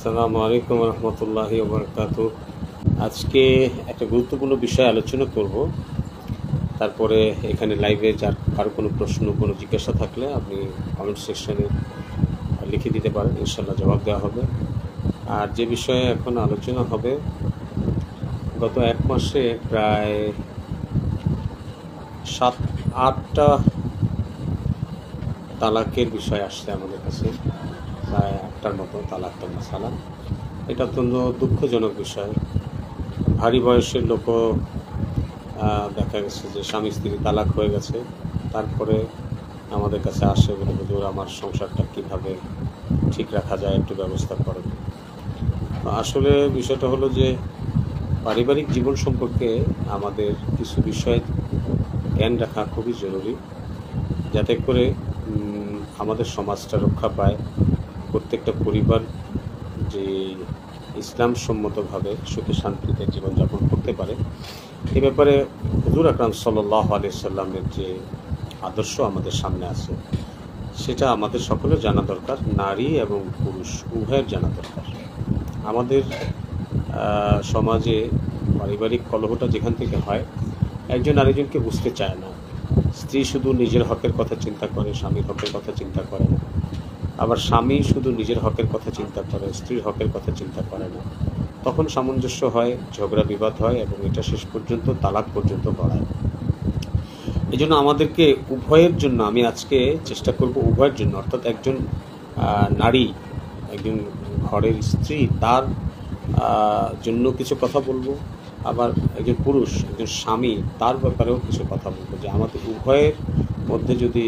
আসসালামু আলাইকুম রহমতুল্লাহি ওয়া বারাকাতুহু। আজকে একটা গুরুত্বপূর্ণ বিষয় আলোচনা করব। তারপরে এখানে লাইভে যার কারো কোনো প্রশ্ন কোনো জিজ্ঞাসা থাকলে আপনি কমেন্ট সেকশনে লিখে দিতে পারেন, ইনশাল্লাহ জবাব দেওয়া হবে। আর যে বিষয়ে এখন আলোচনা হবে, গত এক মাসে প্রায় 7-8টা তালাকের বিষয় আসছে আমাদের কাছে, প্রায় 8টার মতো তালাকের মাসালা। এটা অত্যন্ত দুঃখজনক বিষয়। ভারী বয়সের লোকও দেখা গেছে যে স্বামী স্ত্রী তালাক হয়ে গেছে, তারপরে আমাদের কাছে আসে বলে, হুজুর আমার সংসারটা কীভাবে ঠিক রাখা যায়, একটু ব্যবস্থা করেন। আসলে বিষয়টা হলো যে পারিবারিক জীবন সম্পর্কে আমাদের কিছু বিষয় জ্ঞান রাখা খুবই জরুরি, যাতে করে আমাদের সমাজটা রক্ষা পায়, প্রত্যেকটা পরিবার যে ইসলাম সম্মতভাবে সুখে শান্তিতে জীবনযাপন করতে পারে। এ ব্যাপারে হুজুর আকরাম সাল্লাল্লাহু আলাইহি সাল্লামের যে আদর্শ আমাদের সামনে আছে, সেটা আমাদের সকলের জানা দরকার। নারী এবং পুরুষ উভয়ের জানা দরকার। আমাদের সমাজে পারিবারিক কলহটা যেখান থেকে হয়, একজন আরেকজনকে বুঝতে চায় না। স্ত্রী শুধু নিজের হকের কথা চিন্তা করে, স্বামীর হকের কথা চিন্তা করে না। আবার স্বামী শুধু নিজের হকের কথা চিন্তা করে, স্ত্রীর হকের কথা চিন্তা করে না। তখন সামঞ্জস্য হয়, ঝগড়া বিবাদ হয় এবং এটা শেষ পর্যন্ত তালাক পর্যন্ত গড়ায়। এই জন্য আমাদেরকে উভয়ের জন্য, আমি আজকে চেষ্টা করব উভয়ের জন্য, অর্থাৎ একজন নারী, একজন ঘরের স্ত্রী, তার জন্য কিছু কথা বলবো। আবার একজন পুরুষ, একজন স্বামী, তার ব্যাপারেও কিছু কথা বলবো, যে আমাদের উভয়ের মধ্যে যদি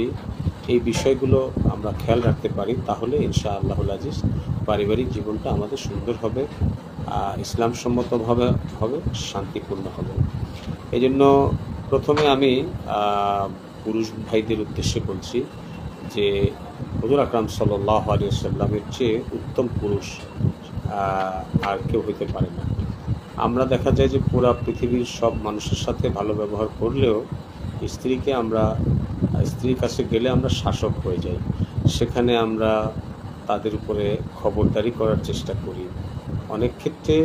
এই বিষয়গুলো আমরা খেয়াল রাখতে পারি, তাহলে ইনশাআল্লাহুল আজিজ পারিবারিক জীবনটা আমাদের সুন্দর হবে, ইসলামসম্মতভাবে হবে, শান্তিপূর্ণ হবে। এই জন্য প্রথমে আমি পুরুষ ভাইদের উদ্দেশ্যে বলছি যে হুজুর আকরাম সাল্লাল্লাহু আলাইহি ওয়াসাল্লামের চেয়ে উত্তম পুরুষ আর কেউ হইতে পারে না। আমরা দেখা যায় যে পুরা পৃথিবীর সব মানুষের সাথে ভালো ব্যবহার করলেও স্ত্রীর কাছে গেলে আমরা শাসক হয়ে যাই। সেখানে আমরা তাদের উপরে খবরদারি করার চেষ্টা করি। অনেক ক্ষেত্রে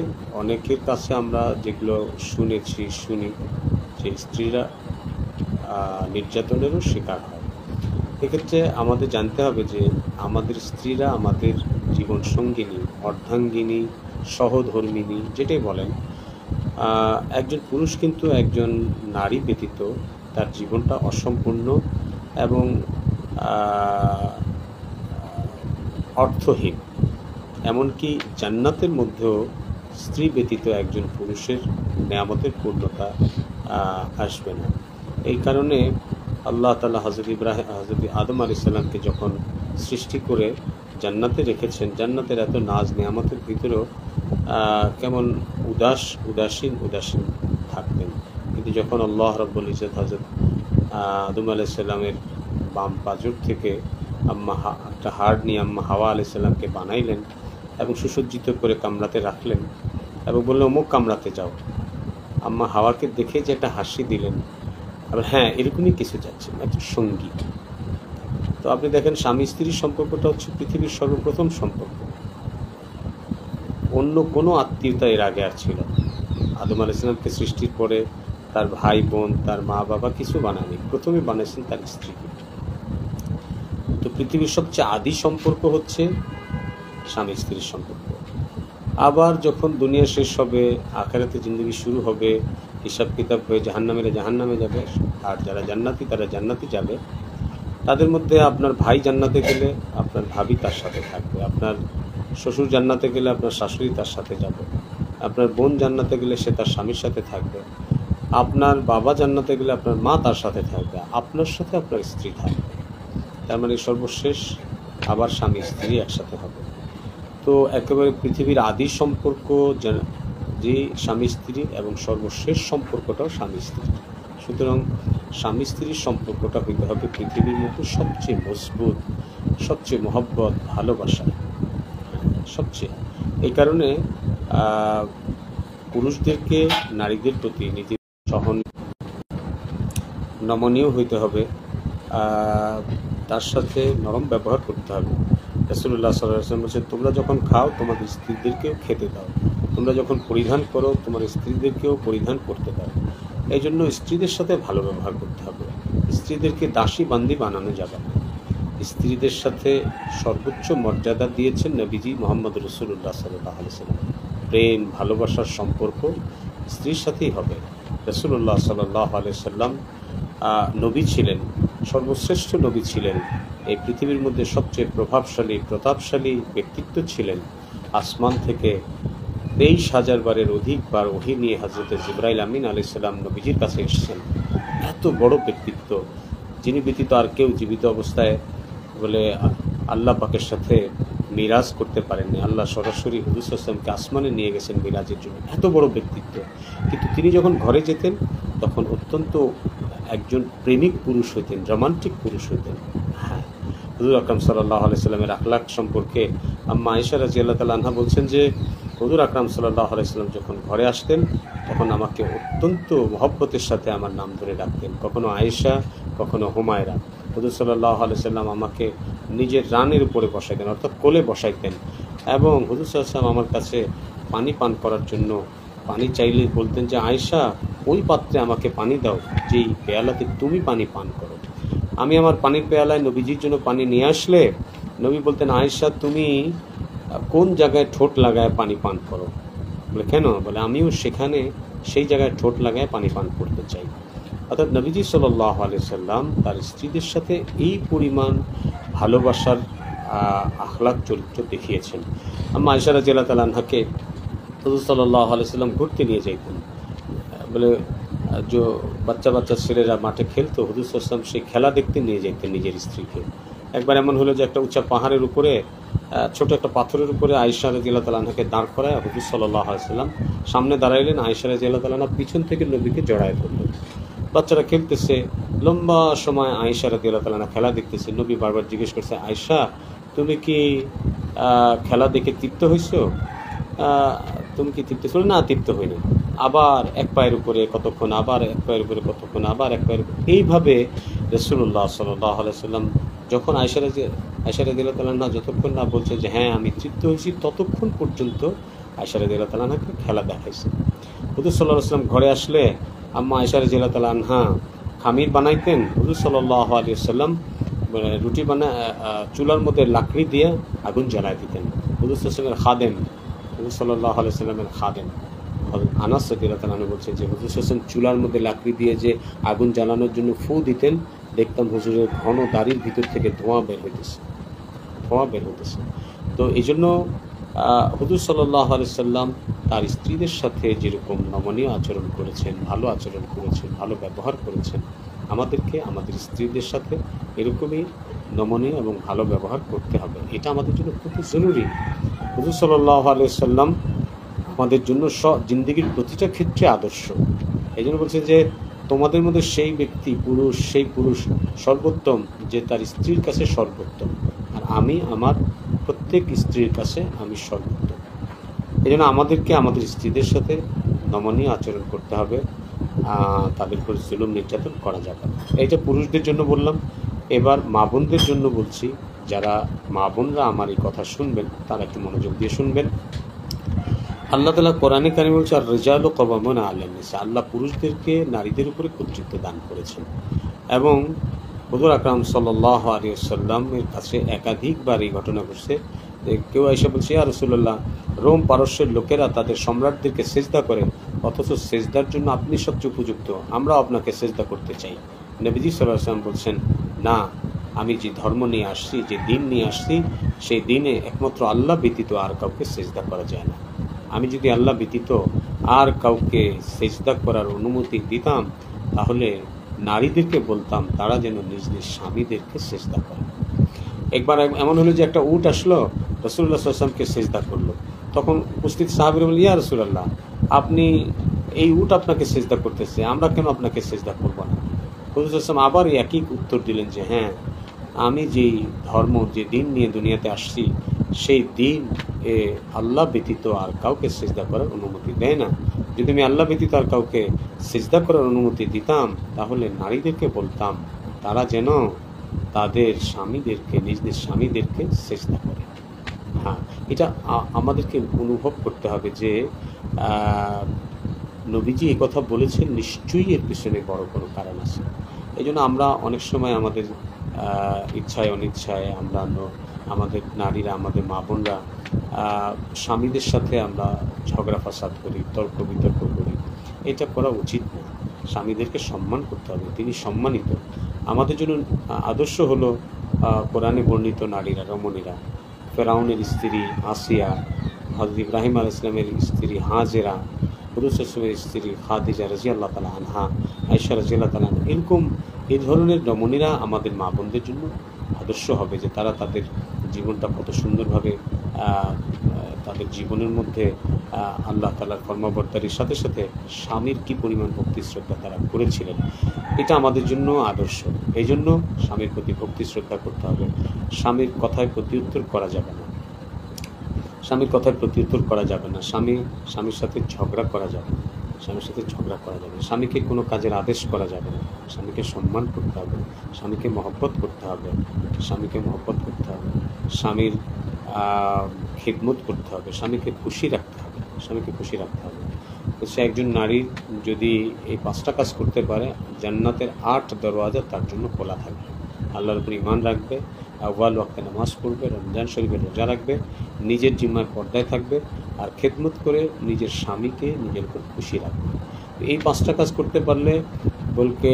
অনেকের কাছে আমরা যেগুলো শুনি যে স্ত্রীরা নির্যাতনেরও শিকার হয়। এক্ষেত্রে আমাদের জানতে হবে যে আমাদের স্ত্রীরা আমাদের জীবন সঙ্গিনী, অর্ধাঙ্গিনী, সহধর্মিনী, যেটাই বলেন। একজন পুরুষ কিন্তু একজন নারী ব্যতীত তার জীবনটা অসম্পূর্ণ এবং অর্থহীন। এমনকি জান্নাতের মধ্যেও স্ত্রী ব্যতীত একজন পুরুষের নেয়ামতের পূর্ণতা আসবে না। এই কারণে আল্লাহ তাআলা হযরত আদম আলাইহিস সালামকে যখন সৃষ্টি করে জান্নাতে রেখেছেন, জান্নাতের এত নাজ নেয়ামতের ভিতরেও কেমন উদাসীন থাকতেন। কিন্তু যখন আল্লাহ রাব্বুল ইজ্জত হযরত আদম আলাইহিস সালামের বাম পাজর থেকে একটা হাড় নিয়ে আম্মা হাওয়া আলাইহিস সালামকে বানাইলেন এবং সুসজ্জিত করে কামরাতে রাখলেন এবং বললেন, অমুক কামরাতে যাও। আম্মা হাওয়াকে দেখে যে একটা হাসি দিলেন, আবার হ্যাঁ, এরকমই কিছু যাচ্ছে, একটা সঙ্গী। তো আপনি দেখেন, স্বামী স্ত্রীর সম্পর্কটা হচ্ছে পৃথিবীর সর্বপ্রথম সম্পর্ক। অন্য কোনো আত্মীয়তা এর আগে আর ছিল না। আদম আলাইহিস সালামকে সৃষ্টির পরে তার ভাই বোন, তার মা বাবা কিছু বানায়নি, প্রথমে বানাইছেন তার স্ত্রীকে। তো পৃথিবীর সবচেয়ে আদি সম্পর্ক হচ্ছে স্বামী স্ত্রীর সম্পর্ক। আবার যখন দুনিয়া শেষ হবে, আখিরাতে জিন্দগি শুরু হবে, হিসাব কিতাব হয়ে জাহান্নামীরা জাহান্নামে যাবে, আর যারা জান্নাতি তারা জান্নাতে যাবে। তাদের মধ্যে আপনার ভাই জান্নাতে গেলে আপনার ভাবি তার সাথে থাকবে, আপনার শ্বশুর জান্নাতে গেলে আপনার শাশুড়ি তার সাথে যাবে, আপনার বোন জান্নাতে গেলে সে তার স্বামীর সাথে থাকবে, আপনার বাবা জান্নাতে গেলে আপনার মা তার সাথে থাকবে, আপনার সাথে আপনার স্ত্রী থাকবে। তার মানে সর্বশেষ আবার স্বামী স্ত্রী একসাথে হবে। তো একেবারে পৃথিবীর আদি সম্পর্ক যে স্বামী স্ত্রী, এবং সর্বশেষ সম্পর্কটাও স্বামী স্ত্রী। সুতরাং স্বামী স্ত্রীর সম্পর্কটা হইতে হবে পৃথিবীর মধ্যে সবচেয়ে মজবুত, সবচেয়ে মহব্বত, ভালোবাসা সবচেয়ে। এই কারণে পুরুষদেরকে নারীদের প্রতি নীতি সহন নমনীয় হইতে হবে, তার সাথে নরম ব্যবহার করতে হবে। রাসূলুল্লাহ সাল্লাল্লাহু আলাইহি ওয়াসাল্লাম বলছেন, তোমরা যখন খাও তোমাদের স্ত্রীদেরকেও খেতে দাও, তোমরা যখন পরিধান করো তোমার স্ত্রীদেরকেও পরিধান করতে দাও। এই জন্য স্ত্রীদের সাথে ভালো ব্যবহার করতে হবে। স্ত্রীদেরকে দাসী বান্দি বানানো যাবে না। স্ত্রীদের সাথে সর্বোচ্চ মর্যাদা দিয়েছেন নবীজি মুহাম্মদ রাসূলুল্লাহ সাল্লাল্লাহু আলাইহি ওয়াসাল্লাম। প্রেম ভালোবাসার সম্পর্ক স্ত্রীর সাথেই হবে। রাসূলুল্লাহ সাল্লাল্লাহু আলাইহি ওয়াসাল্লাম নবী ছিলেন, সর্বশ্রেষ্ঠ নবী ছিলেন, এই পৃথিবীর মধ্যে সবচেয়ে প্রভাবশালী প্রতাপশালী ব্যক্তিত্ব ছিলেন। আসমান থেকে 23,000 বারের অধিকবার ওহী নিয়ে হযরত জিবরাইল আমিন আলাইহিস সালাম নবীজির কাছে এসেছেন। এত বড় ব্যক্তিত্ব, যিনি ব্যতীত আর কেউ জীবিত অবস্থায় বলে আল্লাহ পাকের সাথে মিরাজ করতে পারেননি। আল্লাহ সরাসরি হুজুর সাল্লাল্লাহু আলাইহি ওয়াসাল্লামকে আসমানে নিয়ে গেছেন মিরাজের জন্য। এত বড় ব্যক্তিত্ব, কিন্তু তিনি যখন ঘরে যেতেন তখন অত্যন্ত একজন প্রেমিক পুরুষ হইতেন, রোমান্টিক পুরুষ হইতেন। হ্যাঁ, হুজুর আকরাম সাল্লাল্লাহু আলাইহি সাল্লামের আখলাক সম্পর্কে আম্মা আয়েশা রাদিয়াল্লাহু তাআলা আনহা বলছেন যে হুজুর আকরাম সাল্লাল্লাহু আলাইহি সাল্লাম যখন ঘরে আসতেন তখন আমাকে অত্যন্ত মহব্বতের সাথে আমার নাম ধরে ডাকতেন, কখনো আয়েশা, কখনো হুমায়রা। হুজুর সাল্লাল্লাহু আলাইহি সাল্লাম আমাকে নিজের রানের উপরে বসাইতেন, অর্থাৎ কোলে বসাইতেন, এবং হুজুর সাল্লাল্লাহু আলাইহি সাল্লাম আমার কাছে পানি পান করার জন্য পানি চাইলে বলতেন যে আয়েশা, ওই পাত্রে আমাকে পানি দাও যেই পেয়ালাতে তুমি পানি পান করো। আমি আমার পানির পেয়ালায় নবীজির জন্য পানি নিয়ে আসলে নবী বলতেন, আয়েশা তুমি কোন জায়গায় ঠোঁট লাগায় পানি পান করো? বলে কেন? বলে আমিও সেখানে সেই জায়গায় ঠোঁট লাগায় পানি পান করতে চাই। অর্থাৎ নবীজি সাল্লাল্লাহু আলাইহি সাল্লাম তার স্ত্রীদের সাথে এই পরিমাণ ভালোবাসার আখলাক চরিত্র দেখিয়েছেন। আম্মা আয়েশা রাদিয়াল্লাহু তাআলা আনহাকে হুজুর সাল্লাল্লাহু আলাইহি সাল্লাম ঘুরতে নিয়ে যাইতেন। বলে যে বাচ্চা বাচ্চা ছেলেরা মাঠে খেলতো, হুজুর সাল্লাল্লাহু আলাইহি সাল্লাম সেই খেলা দেখতে নিয়ে যেতেন নিজের স্ত্রীকে। একবার এমন হলো যে একটা উঁচা পাহাড়ের উপরে ছোট একটা পাথরের উপরে আয়েশা রাদিয়াল্লাহু তাআলা আনহাকে দাঁড় করায় হুজুর সাল্লাল্লাহু আলাইহি সাল্লাম সামনে দাঁড়াইলেন, আয়েশা রাদিয়াল্লাহু তাআলা আনহা পিছন থেকে নবীকে জড়ায় ধরলেন। বাচ্চারা খেলতেছে, লম্বা সময় আয়েশা রাদিয়াল্লাহু তাআলা আনহা খেলা দেখতেছে। নবী বারবার জিজ্ঞেস করছে, আয়েশা তুমি কি খেলা দেখে তৃপ্ত হইছো? তুমি কি তৃপ্ত ছিল? না, তৃপ্ত হইনি। আবার এক পায়ের উপরে কতক্ষণ, আবার এক পায়ের উপরে কতক্ষণ, আবার এক পায়ের উপরে, এইভাবে রাসূলুল্লাহ সাল্লাল্লাহু আলাইহি ওয়াসাল্লাম যখন আয়েশা রাদিয়াল্লাহু তাআলা আনহা যতক্ষণ না বলছে যে হ্যাঁ আমি তৃপ্ত হয়েছি, ততক্ষণ পর্যন্ত আয়েশা রাদিয়াল্লাহু তাআলা আনহাকে খেলা দেখাইছে। হুজুর সাল্লাল্লাহু আলাইহি ওয়াসাল্লাম ঘরে আসলে আম্মা আয়েশা রাদিয়াল্লাহু তাআলা আনহা খামির বানাইতেন। হুজুর সাল্লাল্লাহু আলাইহি ওয়াসাল্লাম রুটি চুলার মধ্যে লাকড়ি দিয়ে আগুন জ্বালায় দিতেন। হুজুর সাল্লাল্লাহু আলাইহি খাদেম, হুজুর সাল্লাল্লাহু আলাইহি ওয়াসাল্লামের খাদেম আনাস রাদিয়াল্লাহু তাআলা বলছেন যে হুজুর সাল্লাল্লাহু আলাইহি চুলার মধ্যে লাকড়ি দিয়ে যে আগুন জ্বালানোর জন্য ফু দিতেন, দেখতাম হুজুরের ঘন দাড়ির ভিতর থেকে ধোঁয়া বের হইতেছে। তো এই জন্য হুজুর সাল্লাল্লাহু আলাইহি সাল্লাম তার স্ত্রীদের সাথে যেরকম নমনীয় আচরণ করেছেন, ভালো আচরণ করেছেন, ভালো ব্যবহার করেছেন, আমাদেরকে আমাদের স্ত্রীদের সাথে এরকমই নমনীয় এবং ভালো ব্যবহার করতে হবে। এটা আমাদের জন্য খুব জরুরি। হুজুর সাল্লাল্লাহু আলাইহি সাল্লাম আমাদের জন্য জিন্দেগির প্রতিটা ক্ষেত্রে আদর্শ। এই জন্য বলছে যে তোমাদের মধ্যে সেই ব্যক্তি সেই পুরুষ সর্বোত্তম যে তার স্ত্রীর কাছে সর্বোত্তম, আর আমি আমার প্রত্যেক স্ত্রীর কাছে আমি সর্বোত্তম। এই জন্য আমাদেরকে আমাদের স্ত্রীদের সাথে নমনীয় আচরণ করতে হবে, তাদের উপর জুলুম নির্যাতন করা যাবে না। এইটা পুরুষদের জন্য বললাম। এবার মা বোনদের জন্য বলছি, যারা মা বোনরা আমার এই কথা শুনবেন তারা একটু মনোযোগ দিয়ে শুনবেন। আল্লাহ তাআলা কোরআনে কারিমে বলছে, আর রিজালু কাওয়ামুনা আলান নিসা, আল্লাহ পুরুষদেরকে নারীদের উপরে কর্তৃত্ব দান করেছেন। এবং হুজুর আকরাম সাল্লাল্লাহু আলাইহি ওয়াসাল্লামের কাছে একাধিকবার এই ঘটনা ঘটছে। কেউ এসে বলছে, ইয়া রাসূলুল্লাহ, রোম পারস্যের লোকেরা তাদের সম্রাটদেরকে সেজদা করে, অথচ সেজদার জন্য আপনি সবচেয়ে উপযুক্ত, আমরা আপনাকে সেজদা করতে চাই। নবীজি সাল্লাল্লাহু আলাইহি ওয়াসাল্লাম বলছেন, না, আমি যে ধর্ম নিয়ে আসছি, যে দিন নিয়ে আসছি, সেই দিনে একমাত্র আল্লাহ ব্যতীত আর কাউকে সেজদা করা যায় না। আমি যদি আল্লাহ ব্যতীত আর কাউকে সেজদা করার অনুমতি দিতাম, তাহলে নারীদেরকে বলতাম তারা যেন নিজ নিজ স্বামীদেরকে সেজদা করে। একবার এমন হলো যে একটা উট আসলো, রাসূলুল্লাহ সাল্লাল্লাহু আলাইহি ওয়াসাল্লামকে সেজদা করলো। তখন উপস্থিত সাহাবীরা বললেন, ইয়া রাসূলুল্লাহ, আপনি এই উট আপনাকে সেজদা করতেছে, আমরা কেন আপনাকে সেজদা করব না? হুজুর সাল্লাল্লাহু আলাইহি ওয়াসাল্লাম আবার একই উত্তর দিলেন যে হ্যাঁ, আমি যেই ধর্ম, যে দিন নিয়ে দুনিয়াতে আসছি, সেই দিন আল্লাহ ব্যতীত আর কাউকে সেজদা করার অনুমতি দেয় না। যদি আমি আল্লাহ ব্যতীত আর কাউকে সেজদা করার অনুমতি দিতাম, তাহলে নারীদেরকে বলতাম তারা যেন তাদের স্বামীদেরকে, নিজ স্বামীদেরকে সেজদা করে। হ্যাঁ, এটা আমাদেরকে অনুভব করতে হবে যে নবীজি এই কথা বলেছেন, নিশ্চয়ই এর পিছনে বড় কোনো কারণ আছে। এই জন্য আমরা অনেক সময় আমাদের ইচ্ছায় অনিচ্ছায় আমরা আমাদের নারীরা, আমাদের মা বোনরা স্বামীদের সাথে আমরা ঝগড়া ফাসাদ করি, তর্ক বিতর্ক করি। এটা করা উচিত না। স্বামীদেরকে সম্মান করতে হবে, তিনি সম্মানিত। আমাদের জন্য আদর্শ হলো কোরআনে বর্ণিত নারীরা, রমণীরা, ফেরাউনের স্ত্রী আসিয়া, হযরত ইব্রাহিম আলাইহিস সালামের স্ত্রী হাজেরা, হুজুর সাল্লাল্লাহু আলাইহি ওয়াসাল্লামের স্ত্রী খাদিজা রাদিয়াল্লাহু তাআলা আনহা, আয়েশা রাদিয়াল্লাহু তাআলা আনহা। এরকম এই ধরনের রমণীরা আমাদের মা বোনদের জন্য আদর্শ হবে, যে তারা তাদের জীবনটা কত সুন্দরভাবে তাদের জীবনের মধ্যে আল্লাহ তাআলার ফরমাবর্তারির সাথে সাথে স্বামীর কী পরিমাণ ভক্তি শ্রদ্ধা তারা করেছিলেন। এটা আমাদের জন্য আদর্শ। এই জন্য স্বামীর প্রতি ভক্তি শ্রদ্ধা করতে হবে। স্বামীর কথায় প্রত্যুত্তর করা যাবে না, স্বামীর কথায় প্রত্যুত্তর করা যাবে না। স্বামীর সাথে ঝগড়া করা যাবে না, স্বামীর সাথে ঝগড়া করা যাবে না। স্বামীকে কোনো কাজের আদেশ করা যাবে না। স্বামীকে সম্মান করতে হবে, স্বামীকে মহব্বত করতে হবে, স্বামীকে মহব্বত করতে হবে, স্বামীর খিদমত করতে হবে, স্বামীকে খুশি রাখতে হবে, স্বামীকে খুশি রাখতে হবে। সে একজন নারী যদি এই 5টা কাজ করতে পারে, জান্নাতের 8 দরওয়াজা তার জন্য খোলা থাকবে। আল্লাহর উপর ঈমান রাখবে, আউয়াল ওয়াক্তে নামাজ পড়বে, রমজান শরীফের রোজা রাখবে, নিজের জিম্মায় পর্দায় থাকবে, আর খেদমত করে নিজের স্বামীকে নিজের উপর খুশি রাখবে। এই 5টা কাজ করতে পারলে বলকে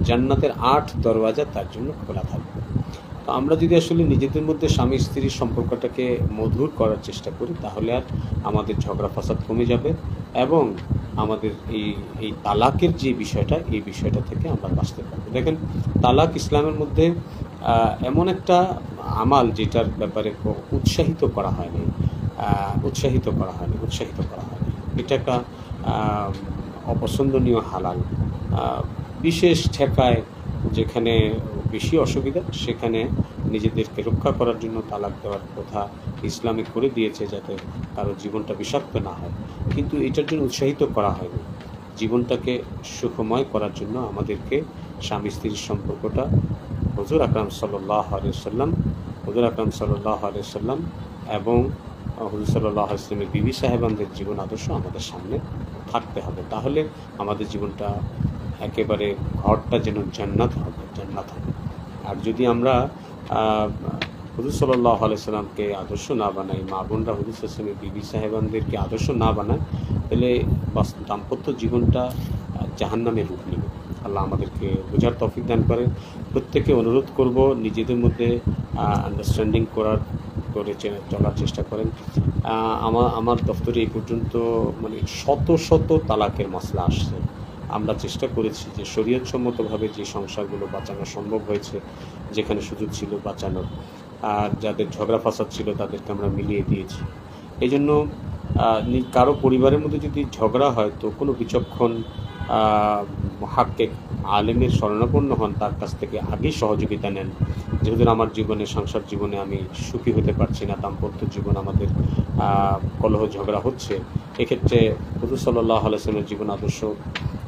জান্নাতের 8 দরওয়াজা তার জন্য খোলা থাকবে। তো আমরা যদি আসলে নিজেদের মধ্যে স্বামী স্ত্রীর সম্পর্কটাকে মধুর করার চেষ্টা করি, তাহলে আর আমাদের ঝগড়া ফাসাদ কমে যাবে, এবং আমাদের এই তালাকের যে বিষয়টা, এই বিষয়টা থেকে আমরা বাঁচতে পারবো। দেখেন, তালাক ইসলামের মধ্যে এমন একটা আমাল যেটার ব্যাপারে উৎসাহিত করা হয়নি। এটা একটা অপছন্দনীয় হালাল। বিশেষ ঠেকায় যেখানে বেশি অসুবিধা, সেখানে নিজেদেরকে রক্ষা করার জন্য তালাক দেওয়ার কথা ইসলামে করে দিয়েছে, যাতে কারো জীবনটা বিষাক্ত না হয়। কিন্তু এটার জন্য উৎসাহিত করা হয়নি। জীবনটাকে সুখময় করার জন্য আমাদেরকে স্বামী স্ত্রীর সম্পর্কটা হুজুর আকরাম সাল্লাল্লাহু আলাইহি ওয়াসাল্লাম এবং হুজুর সাল্লাল্লাহু আলাইহি ওয়াসাল্লামের বিবি সাহেবানদের জীবন আদর্শ আমাদের সামনে থাকতে হবে। তাহলে আমাদের জীবনটা একেবারে ঘরটা যেন জান্নাত হবে। আর যদি আমরা হুজুর সাল্লাল্লাহু আলাইহি ওয়াসাল্লামকে আদর্শ না বানাই, মা বোনরা হুজুর সাল্লাল্লাহু আলাইহি ওয়াসাল্লামের বিবি সাহেবানদেরকে আদর্শ না বানায়, তাহলে দাম্পত্য জীবনটা জাহান্নামের রূপ নেবে। আল্লাহ আমাদেরকে বোঝার তৌফিক দান করে। প্রত্যেকে অনুরোধ করব, নিজেদের মধ্যে আন্ডারস্ট্যান্ডিং করে চলার চেষ্টা করেন। আমার দপ্তরে এই পর্যন্ত মানে শত তালাকের মাসলা আসছে। আমরা চেষ্টা করেছি যে শরীয়তসম্মতভাবে যে সংসারগুলো বাঁচানো সম্ভব হয়েছে, যেখানে সুযোগ ছিল বাঁচানোর, আর যাদের ঝগড়া ফাসাদ ছিল তাদেরকে আমরা মিলিয়ে দিয়েছি। এই জন্য কারো পরিবারের মধ্যে যদি ঝগড়া হয়, তো কোনো বিচক্ষণ মুহাক্কিক আলেমের শরণাপন্ন হন, তার কাছ থেকে আগেই সহযোগিতা নেন। যেহেতু আমার জীবনে, সংসার জীবনে আমি সুখী হতে পারছি না, দাম্পত্য জীবন আমাদের কলহ ঝগড়া হচ্ছে, এক্ষেত্রে হুজুর সাল্লাল্লাহু আলাইহি ওয়াসাল্লামের জীবন আদর্শ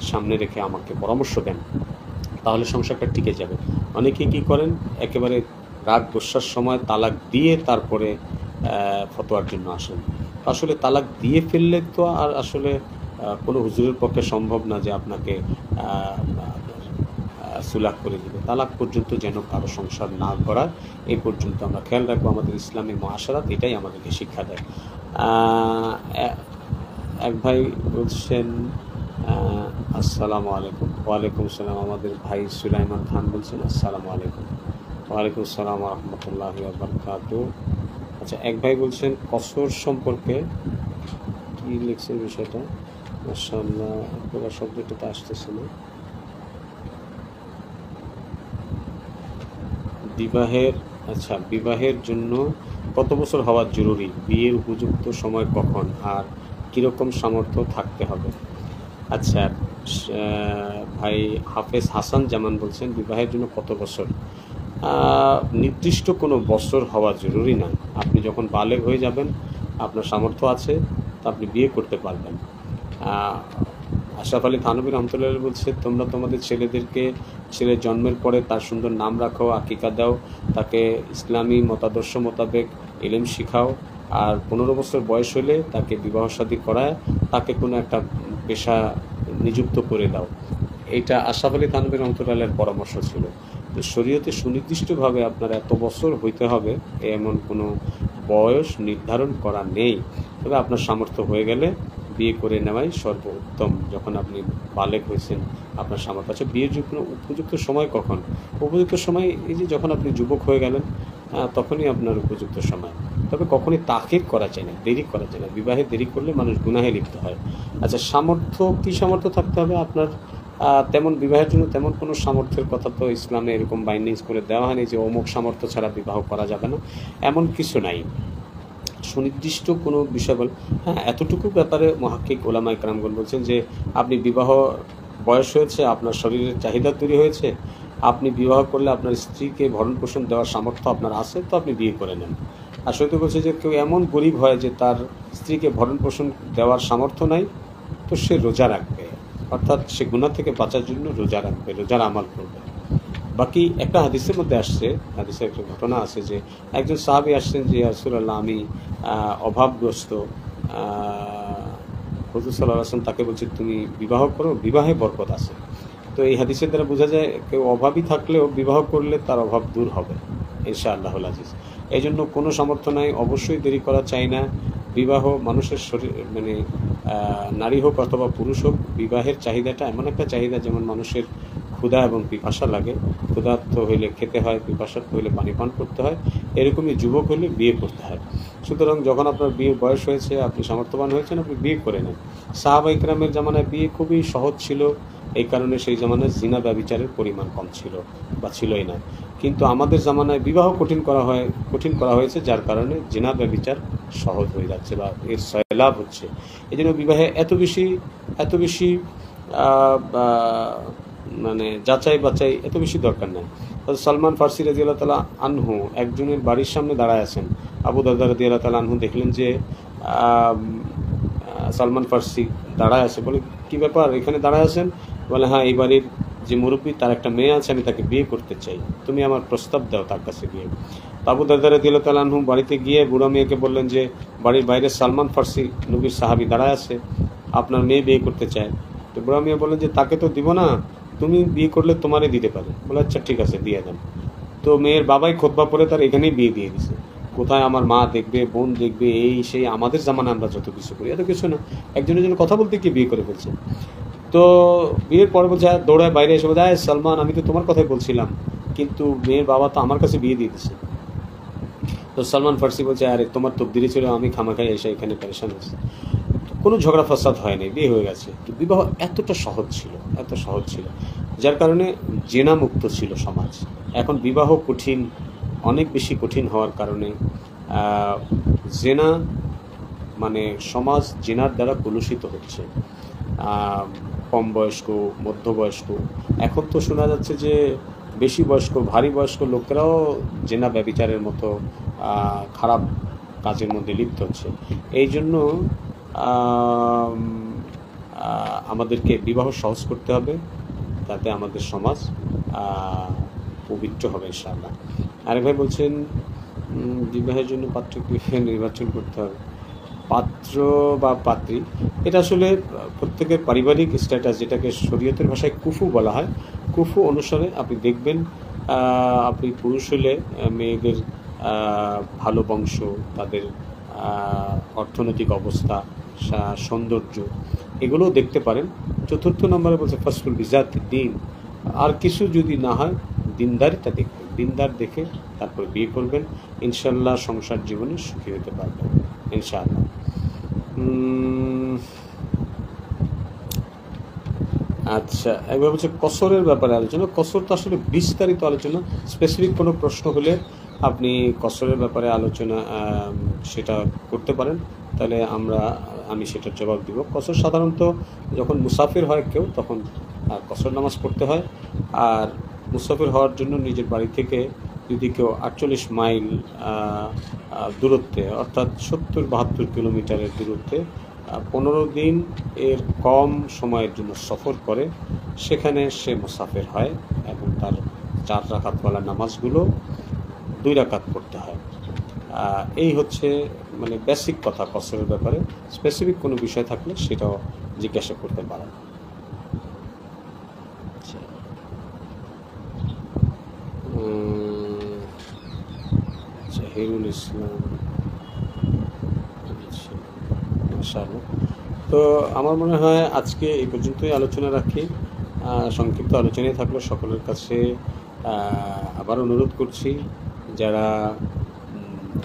সামনে রেখে আমাকে পরামর্শ দেন, তাহলে সংসারটা টিকে যাবে। অনেকে কী করেন, একেবারে রাগ গোস্বার সময় তালাক দিয়ে তারপরে ফতোয়ার জন্য আসেন। আসলে তালাক দিয়ে ফেললে তো আর আসলে কোনো হুজুরের পক্ষে সম্ভব না যে আপনাকে সুলাহ করে দেবে। তালাক পর্যন্ত যেন কারো সংসার না করার, এই পর্যন্ত আমরা খেয়াল রাখবো। আমাদের ইসলামী মুআশারাত এটাই আমাদেরকে শিক্ষা দেয়। এক ভাই বলছেন, আসসালামু আলাইকুম। ওয়ালাইকুম আসসালাম। আমাদের ভাই সুলাইমান খান বলছেন, আসসালামু আলাইকুম। ওয়ালাইকুম আসসালাম ওয়া রাহমাতুল্লাহি ওয়া বারাকাতুহু। আচ্ছা, এক ভাই বলছেন কসর সম্পর্কে কি লিখছেন বিষয়টা, মাশাআল্লাহ পুরো শব্দটা তো আসতেছে না। বিবাহের জন্য কত বছর হওয়া জরুরি, বিয়ের উপযুক্ত সময় কখন, আর কীরকম সামর্থ্য থাকতে হবে? আচ্ছা, ভাই হাফেজ হাসান জামান বলছেন বিবাহের জন্য কত বছর। নির্দিষ্ট কোনো বছর হওয়া জরুরি না। আপনি যখন বালেগ হয়ে যাবেন, আপনার সামর্থ্য আছে, তা আপনি বিয়ে করতে পারবেন। আশরাফ আলী থানভী রহমতুল্লাহ বলছে, তোমরা তোমাদের ছেলেদেরকে ছেলের জন্মের পরে তার সুন্দর নাম রাখো, আকিকা দাও, তাকে ইসলামী মতাদর্শ মোতাবেক ইলম শিখাও, আর 15 বছর বয়স হলে তাকে বিবাহ শাদী করায় তাকে কোনো একটা পেশা নিযুক্ত করে দাও। এইটা আশরাফ আলী থানভী রহমতুল্লাহের পরামর্শ ছিল। তো শরীয়তে সুনির্দিষ্টভাবে আপনার এত বছর হইতে হবে এমন কোনো বয়স নির্ধারণ করা নেই। তবে আপনার সামর্থ্য হয়ে গেলে বিয়ে করে নেওয়াই সর্বোত্তম। যখন আপনি বালেগ হয়েছেন, আপনার সামর্থ্য আছে, বিয়ের জন্য উপযুক্ত সময় কখন? উপযুক্ত সময় এই যে যখন আপনি যুবক হয়ে গেলেন, তখনই আপনার উপযুক্ত সময়। তবে কখনই তাখির করা যায় না, দেরি করা যায় না। বিবাহে দেরি করলে মানুষ গুনাহে লিপ্ত হয়। আচ্ছা, সামর্থ্য, কী সামর্থ্য থাকতে হবে আপনার? তেমন বিবাহের জন্য তেমন কোনো সামর্থ্যের কথা তো ইসলামে এরকম বাইন্ডিংস করে দেওয়া হয়নি যে অমুক সামর্থ্য ছাড়া বিবাহ করা যাবে না, এমন কিছু নাই। সুনির্দিষ্ট কোনো বিষয় বল, হ্যাঁ, এতটুকু ব্যাপারে মুহাক্কিক ওলামা ইকরামগণ বলছেন যে আপনি বিবাহ বয়স হয়েছে, আপনার শরীরের চাহিদা তৈরি হয়েছে, আপনি বিবাহ করলে আপনার স্ত্রীকে ভরণ পোষণ দেওয়ার সামর্থ্য আপনার আছে, তো আপনি বিয়ে করে নেন। আর সত্যি বলছে যে কেউ এমন গরিব হয় যে তার স্ত্রীকে ভরণ পোষণ দেওয়ার সামর্থ্য নাই, তো সে রোজা রাখবে, অর্থাৎ সে গুনাহ থেকে বাঁচার জন্য রোজা রাখবে, রোজার আমাল করবে। বাকি একটা হাদিসের মধ্যে আসছে, হাদিসের একটা ঘটনা আছে যে একজন সাহাবী আসছেন যে ইয়া রাসূলুল্লাহ, আমি অভাবগ্রস্ত। হুজুর সাল্লাল্লাহু আলাইহি ওয়াসাল্লাম তাকে বলছে, তুমি বিবাহ করো, বিবাহে বরকত আছে। তো এই হাদিসের দ্বারা বোঝা যায় কেউ অভাবী থাকলেও বিবাহ করলে তার অভাব দূর হবে ইনশাআল্লাহুল আজিজ। এই জন্য কোনো সামর্থ্য নাই, অবশ্যই দেরি করা চাই না। বিবাহ মানুষের শরীর, মানে নারী হোক অথবা পুরুষ হোক, বিবাহের চাহিদাটা এমন একটা চাহিদা যেমন মানুষের ক্ষুধা এবং পিপাসা লাগে, ক্ষুধার্ত হইলে খেতে হয়, পিপাসার্থ হইলে পানি পান করতে হয়, এরকমই যুবক হলে বিয়ে করতে হয়। সুতরাং যখন আপনার বিয়ের বয়স হয়েছে, আপনি সামর্থ্যবান হয়েছেন, আপনি বিয়ে করে নেন। সাহাবা ইকরামের জামানায় বিয়ে খুবই সহজ ছিল, এই কারণে সেই জামানায় জিনা ব্যভিচারের পরিমাণ কম ছিল বা ছিলই না। কিন্তু আমাদের জামানায় বিবাহ কঠিন করা হয়েছে, যার কারণে জিনা ব্যভিচার সহজ হয়ে যাচ্ছে বা এর সয়লাভ হচ্ছে। এই জন্য বিবাহে এত বেশি মানে যাচাই বাছাই এত বেশি দরকার নেই। সালমান ফার্সি রাদিয়াল্লাহু তাআলা আনহু একজনের বাড়ির সামনে দাঁড়ায় আছেন। আবু দারদা রাদিয়াল্লাহু তাআলা আনহু দেখলেন যে সালমান ফার্সি দাঁড়ায় আছে, বলে কি ব্যাপার, এখানে দাঁড়ায় আছেন? বলে হ্যাঁ, এই বাড়ির যে মুরব্বী তার একটা মেয়ে আছে, আমি তাকে বিয়ে করতে চাই, তুমি আমার প্রস্তাব দাও তার কাছে গিয়ে। আবু দারদা রাদিয়াল্লাহু তাআলা আনহু বাড়িতে গিয়ে বুড়া মেয়েকে বললেন যে বাড়ির বাইরে সালমান ফার্সি নবীর সাহাবী দাঁড়ায় আছে, আপনার মেয়ে বিয়ে করতে চায়। তো বুড়া মেয়ে বললেন যে তাকে তো দিব না, তুমি বিয়ে করলে তোমারই দিতে পারে। বলে আচ্ছা ঠিক আছে, দিয়ে দেন। তো মেয়ের বাবাই খুতবা পড়ে তার এখানেই বিয়ে দিয়ে দিছে। কোথায় আমার মা দেখবে, বোন দেখবে, এই সেই আমাদের জামানা আমরা যত কিছু করি, এত কিছু না, একজনের জন্য কথা বলতে গিয়ে বিয়ে করে ফেলছে। তো বিয়ের পরে বলছে, দৌড়ায় বাইরে এসে বলছে, সালমান, আমি তো তোমার কথাই বলছিলাম, কিন্তু মেয়ের বাবা তো আমার কাছে বিয়ে দিয়ে দিছে। তো সালমান ফার্সি বলছে, আরে তোমার তকদিরে ছিল, আমি খামাখাই এসে এখানে পেরেশান হয়েছি। কোনো ঝগড়া ফাসাদ হয়নি, বিয়ে হয়ে গেছে। তো বিবাহ এত সহজ ছিল, যার কারণে জেনা মুক্ত ছিল সমাজ। এখন বিবাহ কঠিন, অনেক বেশি কঠিন হওয়ার কারণে জেনা, মানে সমাজ জেনার দ্বারা কলুষিত হচ্ছে। কম বয়স্ক, মধ্যবয়স্ক, এখন তো শোনা যাচ্ছে যে বেশি বয়স্ক, ভারী বয়স্ক লোকেরাও জেনা ব্যভিচারের মতো খারাপ কাজের মধ্যে লিপ্ত হচ্ছে। এই জন্য আমাদেরকে বিবাহ সহজ করতে হবে, তাতে আমাদের সমাজ পবিত্র হবে ইনশাআল্লাহ। আরেক ভাই বলছেন বিবাহের জন্য পাত্রকে নির্বাচন করতে হবে। পাত্র বা পাত্রী, এটা আসলে প্রত্যেকের পারিবারিক স্ট্যাটাস, যেটাকে শরীয়তের ভাষায় কুফু বলা হয়, কুফু অনুসারে আপনি দেখবেন। আপনি পুরুষ হলে মেয়েদের ভালো বংশ, তাদের অর্থনৈতিক অবস্থা, সৌন্দর্য, এগুলোও দেখতে পারেন। চতুর্থ নম্বরে বলছে ফাসলুল বিজাত দিন, আর কিছু যদি না হয় দিনদারিটা দেখবেন, দিনদার দেখে তারপর বিয়ে করবেন, ইনশাল্লাহ সংসার জীবনে সুখী হতে পারবেন ইনশাআল্লাহ। আচ্ছা, একবার বলছে কসরের ব্যাপারে আলোচনা। কসর তো আসলে বিস্তারিত আলোচনা, স্পেসিফিক কোনো প্রশ্ন হলে আপনি কসরের ব্যাপারে আলোচনা সেটা করতে পারেন, তাহলে আমি সেটার জবাব দিব। কসর সাধারণত যখন মুসাফির হয় কেউ, তখন কসর নামাজ পড়তে হয়। আর মুসাফির হওয়ার জন্য নিজের বাড়ি থেকে যদি কেউ 48 মাইল দূরত্বে, অর্থাৎ 70-72 কিলোমিটারের দূরত্বে 15 দিন এর কম সময়ের জন্য সফর করে সেখানে সে মুসাফির হয় এবং তার 4 রাকাতওয়ালা নামাজগুলো 2 রাকাত পড়তে হয়। এই হচ্ছে মানে বেসিক কথা কসরের ব্যাপারে। স্পেসিফিক কোনো বিষয় থাকলে সেটাও জিজ্ঞাসা করতে পারেন। জাহিরুল ইসলাম, মাশাআল্লাহ। তো আমার মনে হয় আজকে এই পর্যন্তই আলোচনা রাখি। সংক্ষিপ্ত আলোচনায় থাকলো। সকলের কাছে আবার অনুরোধ করছি, যারা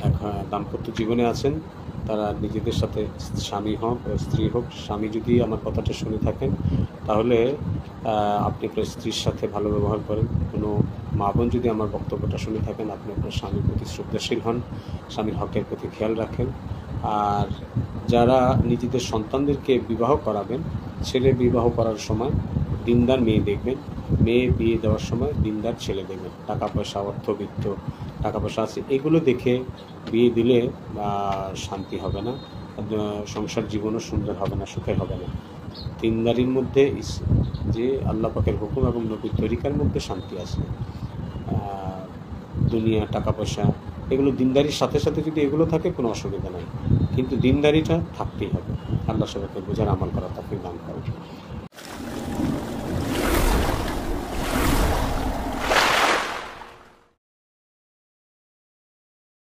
এখন দাম্পত্য জীবনে আছেন তারা নিজেদের সাথে, স্বামী হোক ও স্ত্রী হোক, স্বামী যদি আমার কথাটা শুনে থাকেন তাহলে আপনি আপনার স্ত্রীর সাথে ভালো ব্যবহার করেন। কোনো মা বোন যদি আমার বক্তব্যটা শুনে থাকেন, আপনি আপনার স্বামীর প্রতি শ্রদ্ধাশীল হন, স্বামীর হকের প্রতি খেয়াল রাখেন। আর যারা নিজেদের সন্তানদেরকে বিবাহ করাবেন, ছেলে বিবাহ করার সময় দিনদার মেয়ে দেখবেন, মেয়ে বিয়ে দেওয়ার সময় দিনদার ছেলে দেখবেন। টাকা পয়সা, অর্থবিত্ত, টাকা পয়সা আছে এগুলো দেখে বিয়ে দিলে শান্তি হবে না, সংসার জীবনও সুন্দর হবে না, সুখের হবে না। দিনদারির মধ্যে যে আল্লাহ পাকের হুকুম এবং নবীর তরিকার মধ্যে শান্তি আছে। দুনিয়া, টাকা পয়সা এগুলো দিনদারির সাথে সাথে যদি এগুলো থাকে কোনো অসুবিধা নাই, কিন্তু দিনদারিটা থাকতেই হবে। আল্লাহ সবাইকে বোঝার আমল করা তৌফিক দান করেন।